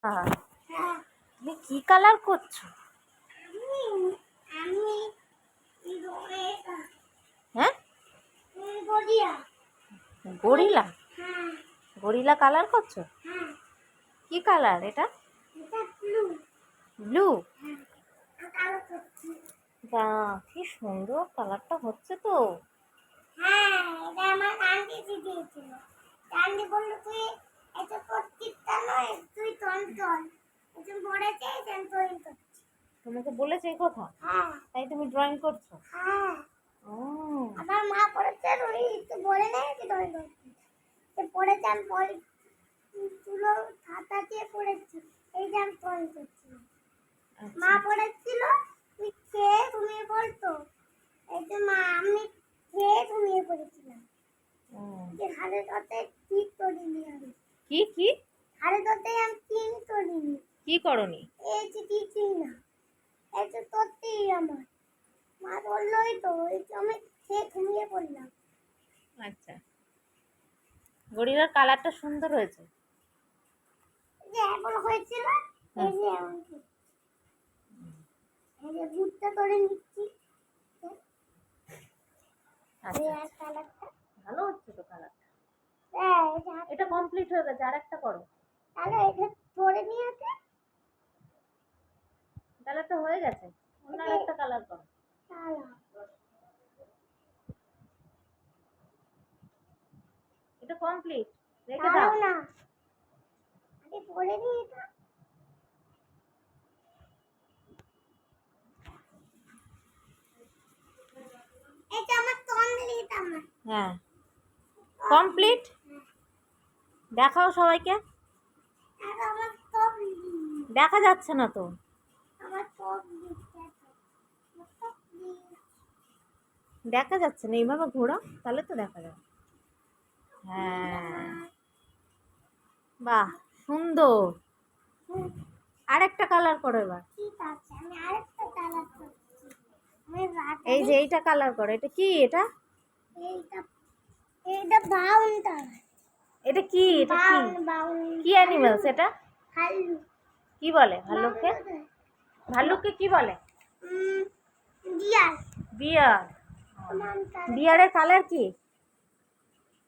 আহ, তুমি কি কালার করছো? হ্যাঁ, গরিলা। গরিলা কালার করছো? কি কালার এটা? ব্লু। বা, কি সুন্দর কালারটা হচ্ছে তো। হ্যাঁ, এটা আমার আন্টি দিয়েছিল। আন্টি বলল তুই এটা করছিস নয়, তুই চঞ্চল। এটা পড়েছে আমি ড্রয়িং করছি। তোমাকে বলেছে এই কথা? হ্যাঁ। তাই তুমি ড্রয়িং করছো? হ্যাঁ। ও, আমার মা পড়েছে ওই তো বলে নাই যে ড্রয়িং করছি। সে পড়েছে আমি বই তুলো খাতা দিয়ে পড়েছি। এই যে আমি ড্রয়িং করছি। মা পড়েছিল তুই খেয়ে ঘুমিয়ে পড়তো। এই যে মা আমি খেয়ে ঘুমিয়ে পড়েছিলাম। যে হাড়ে ধরতে ঠিক করিনি আমি। কি কি হাড়ে ধরতে আমি ঠিক করিনি। কি করনি? এই যে কিছুই না, এই যে করতেই আমার মা বললোই তো ওই যে আমি খেয়ে ঘুমিয়ে পড়লাম। আচ্ছা, গরিলার কালারটা সুন্দর হয়েছে। যে এমন হয়েছিল এই যে এমন এই যে ভুট্টা করে নিচ্ছি। আচ্ছা, এই কালারটা ভালো হচ্ছে তো কালারটা। হ্যাঁ, এটা কমপ্লিট হয়ে গেছে, আর একটা করো। তাহলে এটা ধরে নিয়েছে। কালারটা হয়ে গেছে, অন্য একটা কালার করো। এটা কমপ্লিট, রেখে দাও। দাও না, আগে পড়ে নি এটা। এটা আমার কমপ্লিট আমার। হ্যাঁ, কমপ্লিট। দেখাও সবাইকে। আর আমার সব দেখা যাচ্ছে না তো। আমার সব দেখা যাচ্ছে না, এইভাবে ঘোরাও তাহলে তো দেখা যাবে। হ্যাঁ, বাহ, সুন্দর। আরেকটা কালার করো এবার। ঠিক আছে, আমি আরেকটা কালার করছি। আমি এই যে এইটা কালার করো। এটা কি? এটা এইটা এইটা ব্রাউন কালার। এটা কি? এটা কি? ব্রাউন কি অ্যানিমালস এটা? ভাল্লুক। কি বলে ভাল্লুককে? ভাল্লুককে কি বলে? ডিয়ার। বিয়ার। বিয়ারের কালার কি?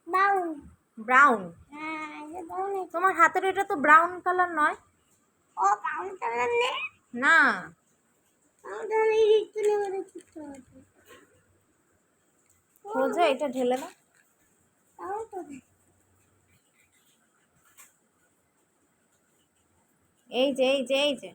ব্রাউন। ব্রাউন। হ্যাঁ, এই যে ব্রাউন। তোমার হাতের এটা তো ব্রাউন কালার নয়। ও ব্রাউন কালার নেই না, তাহলে একটু নেবে চিত্র আছে। খোঁজো, এটা ঢেলে দাও। তাও তো এই যে এই যে এই যে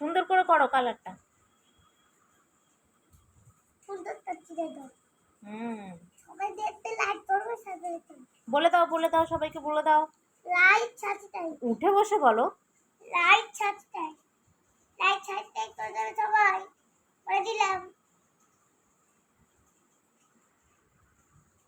সুন্দর করে করো কালারটা। সুন্দর করছি দেখো। হুম, সবাই দেখতে লাইক করবে, সাবস্ক্রাইব করবে। বলে দাও সবাইকে, বলে দাও। Like subscribe. উঠে বসে বলো। Like subscribe. লাইক সাবস্ক্রাইব করে দেবে সবাই। বলে দিলাম।